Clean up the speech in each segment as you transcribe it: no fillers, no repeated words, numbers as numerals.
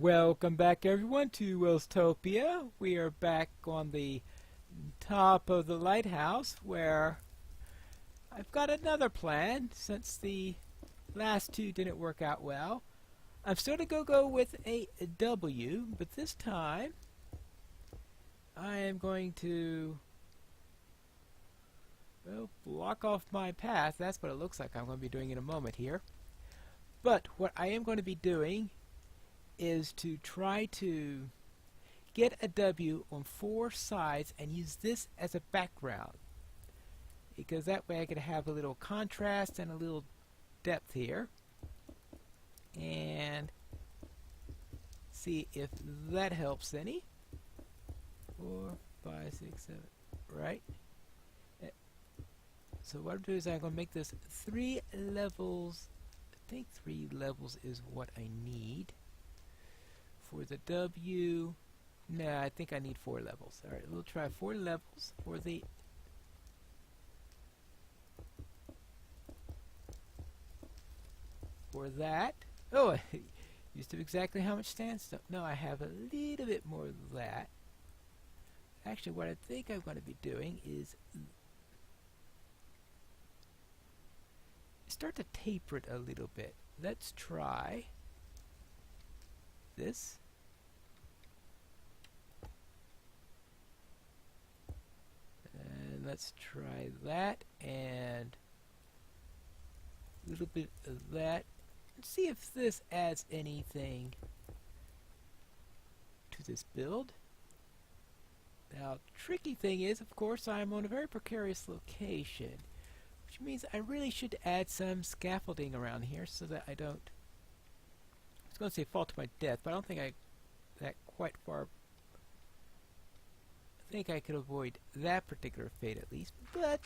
Welcome back everyone to Welstopia. We are back on the top of the lighthouse where I've got another plan since the last two didn't work out well. I'm still going to go with a W, but this time I am going to block off my path. That's what it looks like I'm going to be doing in a moment here. But what I am going to be doing is to try to get a W on four sides and use this as a background, because that way I could have a little contrast and a little depth here, and see if that helps any. 4, 5, 6, 7, right? So what I'm doing is I'm going to make this 3 levels. I think 3 levels is what I need. For the W, nah, I think I need 4 levels. Alright, we'll try 4 levels for the that. Oh, I used to exactly how much sandstone. No, I have a little bit more of that. Actually, what I think I'm going to be doing is start to taper it a little bit. Let's try this. And let's try that and a little bit of that. Let's see if this adds anything to this build. Now, tricky thing is, of course, I'm on a very precarious location, which means I really should add some scaffolding around here so that I don't, I was going to say fall to my death, but I don't think I that quite far. I think I could avoid that particular fate at least, but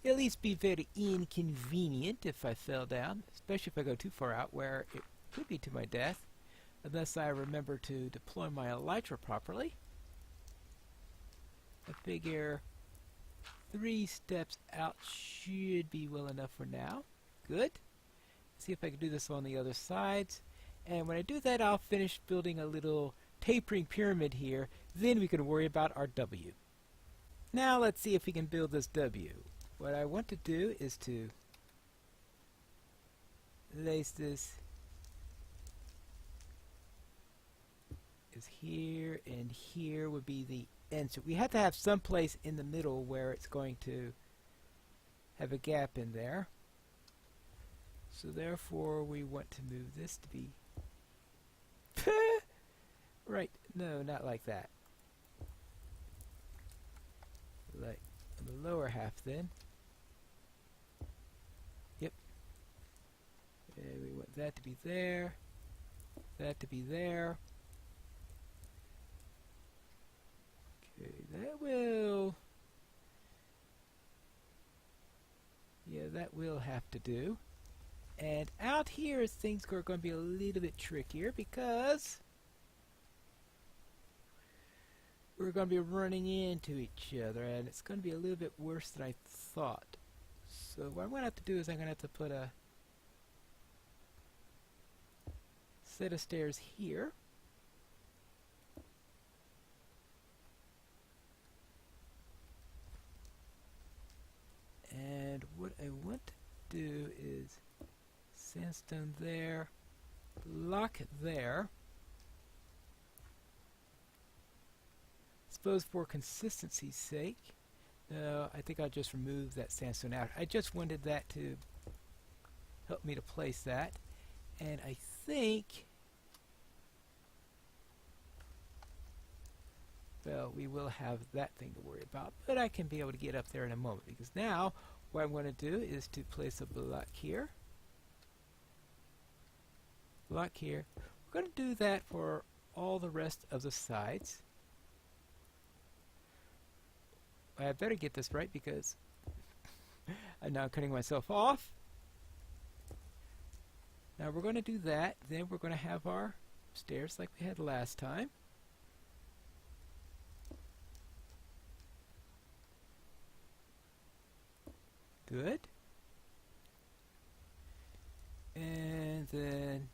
at least be very inconvenient if I fell down, especially if I go too far out where it could be to my death, unless I remember to deploy my elytra properly. I figure 3 steps out should be well enough for now. Good. See if I can do this on the other sides. And when I do that, I'll finish building a little tapering pyramid here. Then we can worry about our W. Now let's see if we can build this W. What I want to do is to place this is here, and here would be the end. So we have to have some place in the middle where it's going to have a gap in there. So therefore we want to move this to be right, no, not like that. Like on the lower half then. Yep. And we want that to be there, that to be there. Okay, that will, yeah, that will have to do. And out here things are going to be a little bit trickier because we're going to be running into each other, and it's going to be a little bit worse than I thought. So what I'm going to have to do is I'm going to have to put a set of stairs here. And what I want to do is sandstone there, block there. Suppose for consistency's sake, no, I think I'll just remove that sandstone out. I just wanted that to help me to place that. And I think, well, we will have that thing to worry about, but I can be able to get up there in a moment, because now what I'm going to do is to place a block here, block here. We're going to do that for all the rest of the sides. I better get this right because I'm now cutting myself off. Now we're going to do that, then we're going to have our stairs like we had last time. Good. And then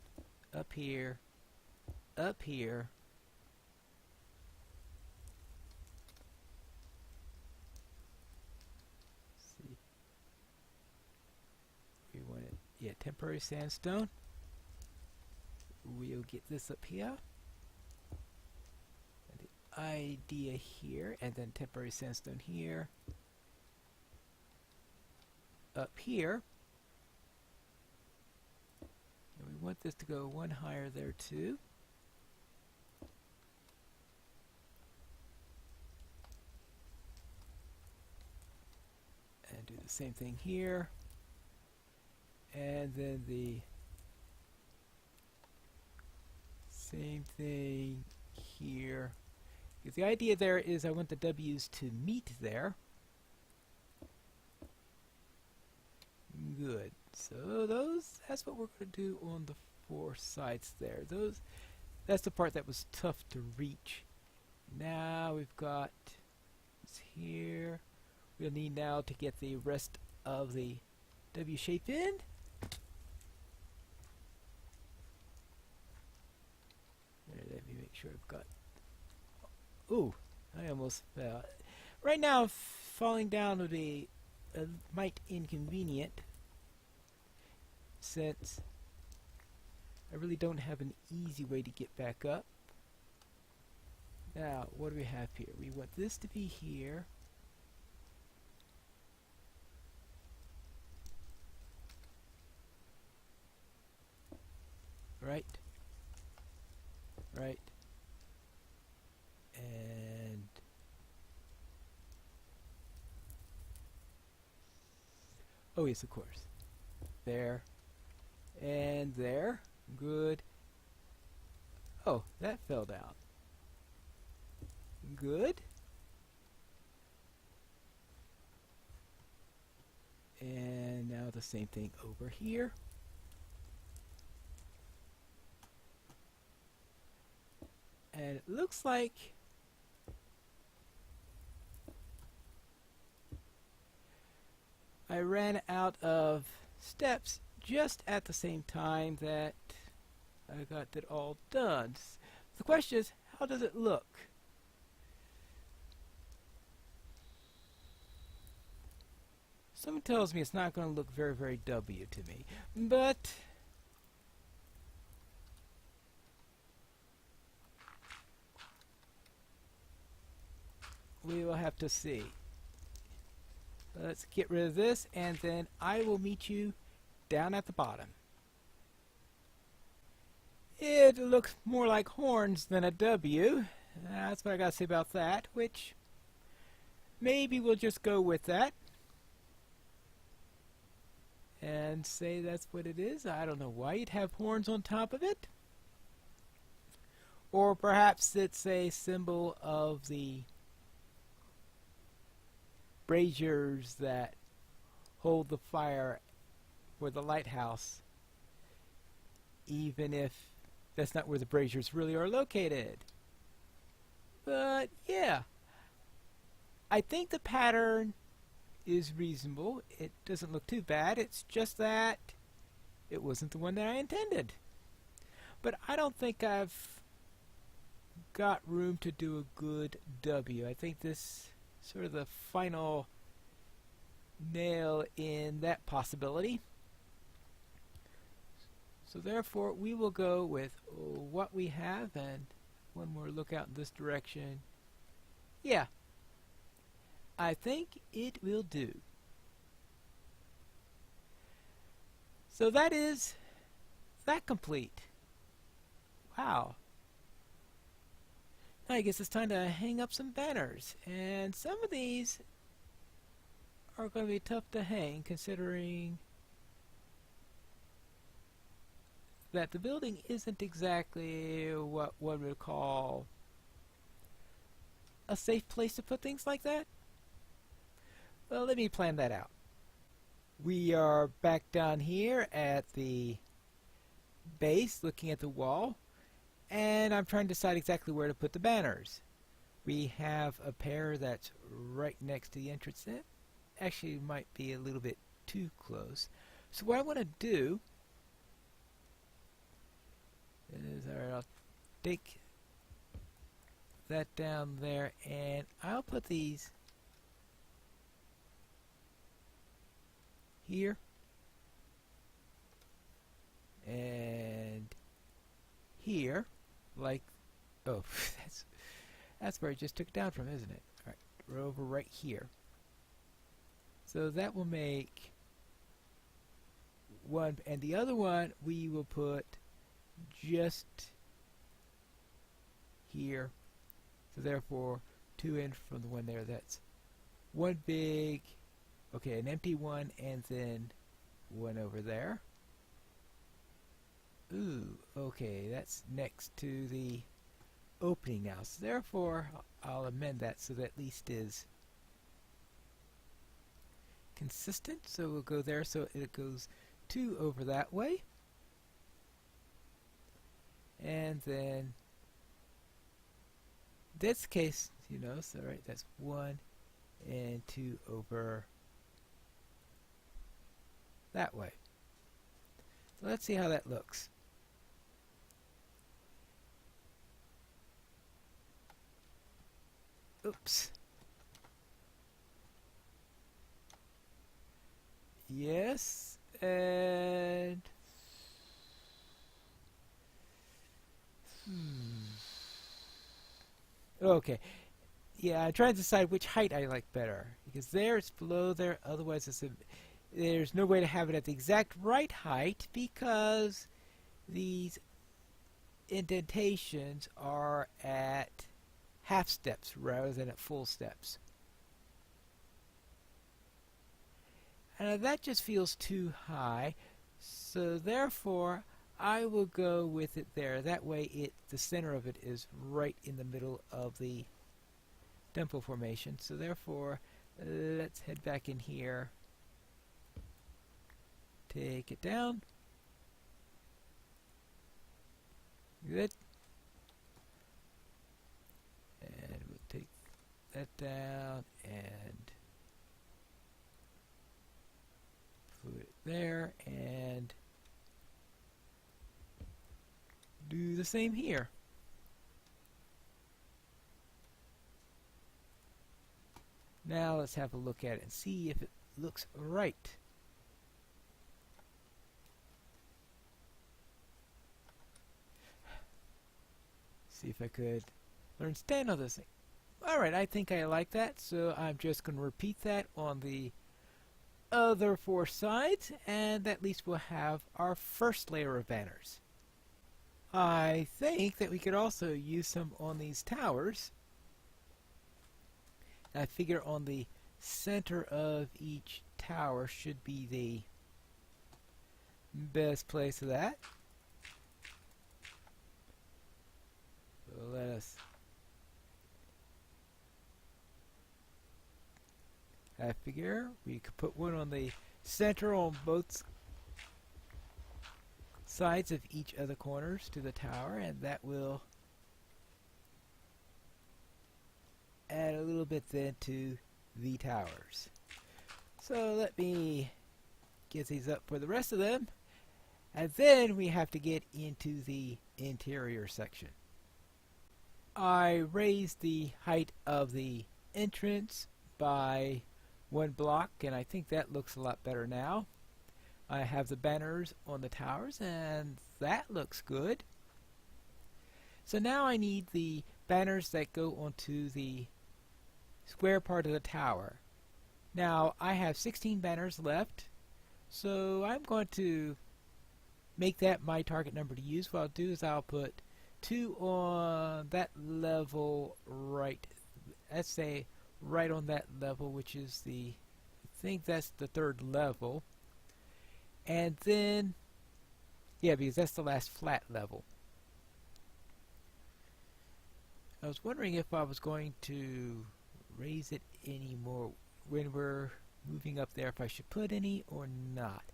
up here up here. See, we want it, yeah, temporary sandstone. We'll get this up here. And the idea here, and then temporary sandstone here. Up here. And we want this to go one higher there too. And do the same thing here. And then the same thing here. Because the idea there is I want the W's to meet there. Good. So that's what we're going to do on the 4 sides there. That's the part that was tough to reach. Now we've got this here. We'll need now to get the rest of the W shape in. Let me make sure I've got... Ooh, I almost fell. Right now, falling down would be might inconvenient, since I really don't have an easy way to get back up. Now, what do we have here? We want this to be here. Right. Right. And oh yes, of course. There. And there. Good. Oh, that fell down. Good. And now the same thing over here. And it looks like I ran out of steps just at the same time that I got it all done. The question is, how does it look? Someone tells me it's not going to look very, very W to me, but we will have to see. Let's get rid of this, and then I will meet you down at the bottom. It looks more like horns than a W. That's what I gotta say about that, which maybe we'll just go with that and say that's what it is. I don't know why you'd have horns on top of it. Or perhaps it's a symbol of the braziers that hold the fire for the lighthouse, even if that's not where the braziers really are located. But yeah, I think the pattern is reasonable. It doesn't look too bad. It's just that it wasn't the one that I intended. But I don't think I've got room to do a good W. I think this sort of the final nail in that possibility. So therefore we will go with what we have, and one more look out in this direction. Yeah, I think it will do. So that is that complete. Wow. Now I guess it's time to hang up some banners, and some of these are going to be tough to hang, considering that the building isn't exactly what one would call a safe place to put things like that. Well, let me plan that out. We are back down here at the base, looking at the wall, and I'm trying to decide exactly where to put the banners. We have a pair that's right next to the entrance. It actually might be a little bit too close. So what I want to do is, alright, I'll stick that down there, and I'll put these here and here, like, oh, that's where I just took it down from, isn't it? All right, we're over right here. So that will make one, and the other one we will put just here. So therefore, 2 in from the one there. That's one big, okay, an empty one, and then one over there. Ooh, okay, that's next to the opening now. So therefore, I'll amend that so that at least is consistent. So we'll go there so it goes 2 over that way. And then this case, you know, so right, that's 1 and 2 over that way. So let's see how that looks. Oops. Yes, and okay. Yeah, I'm trying to decide which height I like better, because there it's below there, otherwise there's no way to have it at the exact right height because these indentations are at half steps rather than at full steps. And that just feels too high, so therefore I will go with it there. That way the center of it is right in the middle of the dimple formation. So therefore, let's head back in here, take it down. Good. And we'll take that down and put it there and do the same here. Now let's have a look at it and see if it looks right. See if I could learn stand on this thing. Alright, I think I like that, so I'm just going to repeat that on the other 4 sides, and at least we'll have our first layer of banners. I think that we could also use some on these towers. I figure on the center of each tower should be the best place for that. So let us I figure we could put one on the center on both sides of each of the corners to the tower, and that will add a little bit then to the towers. So let me get these up for the rest of them, and then we have to get into the interior section. I raised the height of the entrance by 1 block, and I think that looks a lot better now. I have the banners on the towers, and that looks good. So now I need the banners that go onto the square part of the tower. Now I have 16 banners left, so I'm going to make that my target number to use. What I'll do is I'll put 2 on that level right, let's say right on that level, which is the, I think that's the 3rd level. And then, yeah, because that's the last flat level. I was wondering if I was going to raise it any more when we're moving up there, if I should put any or not.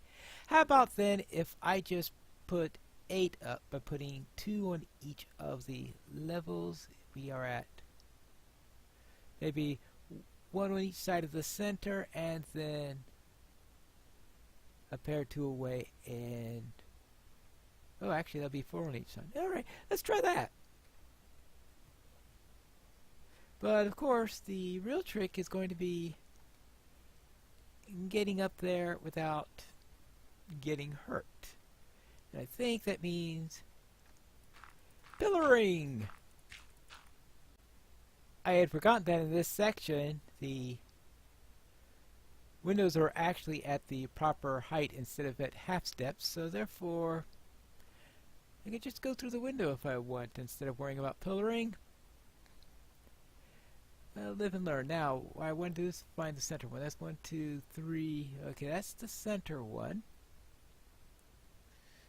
How about then if I just put 8 up by putting 2 on each of the levels we are at? Maybe 1 on each side of the center, and then a pair 2 away, and oh, actually that'll be 4 on each side. Alright, let's try that. But of course, the real trick is going to be getting up there without getting hurt. And I think that means pillaring. I had forgotten that in this section, the windows are actually at the proper height instead of at half steps, so therefore I could just go through the window if I want instead of worrying about pillaring. Live and learn. Now, what I want to do is find the center one. That's 1, 2, 3. Okay, that's the center one.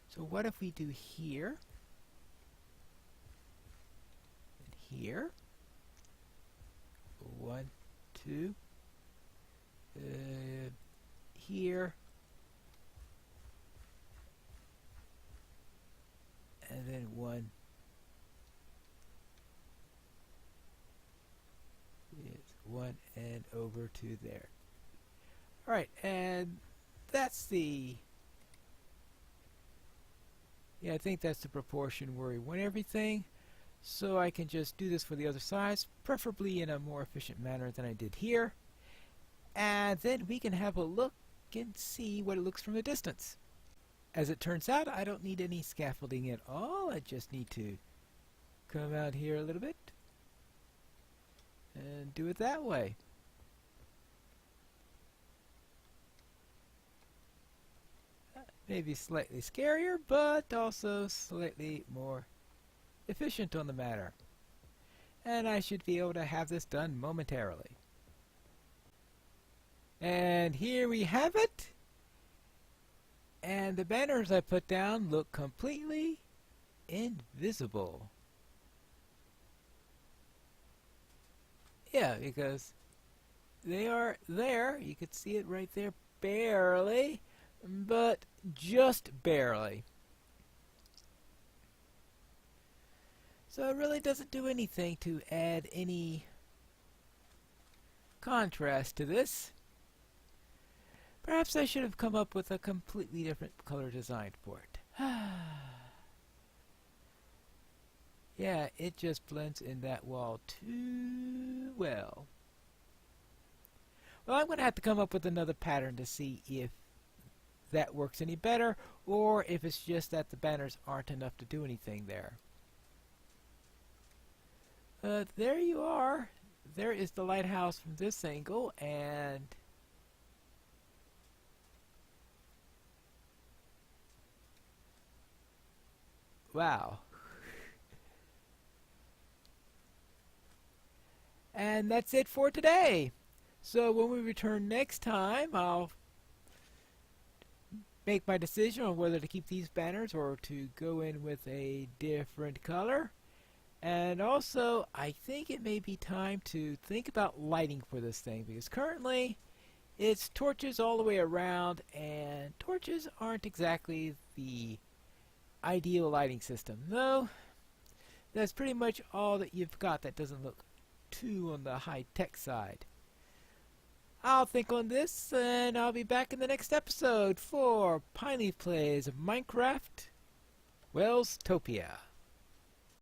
So what if we do here and here? 1, 2. Here. And then 1. It's 1 and over to there. Alright, and that's the... Yeah, I think that's the proportion where we want everything. So I can just do this for the other sides, preferably in a more efficient manner than I did here. And then we can have a look and see what it looks from a distance. As it turns out, I don't need any scaffolding at all. I just need to come out here a little bit and do it that way. Maybe slightly scarier, but also slightly more efficient on the matter. And I should be able to have this done momentarily. And here we have it. And the banners I put down look completely invisible. Yeah, because they are there. You could see it right there barely, but just barely. So it really doesn't do anything to add any contrast to this. Perhaps I should have come up with a completely different color design for it. Yeah, it just blends in that wall too well. Well, I'm going to have to come up with another pattern to see if that works any better, or if it's just that the banners aren't enough to do anything there. There you are. There is the lighthouse from this angle, and wow. And that's it for today. So when we return next time, I'll make my decision on whether to keep these banners or to go in with a different color. And also, I think it may be time to think about lighting for this thing, because currently it's torches all the way around, and torches aren't exactly the ideal lighting system. No, that's pretty much all that you've got that doesn't look too on the high-tech side. I'll think on this, and I'll be back in the next episode for Pineleaf Plays Minecraft Welstopia.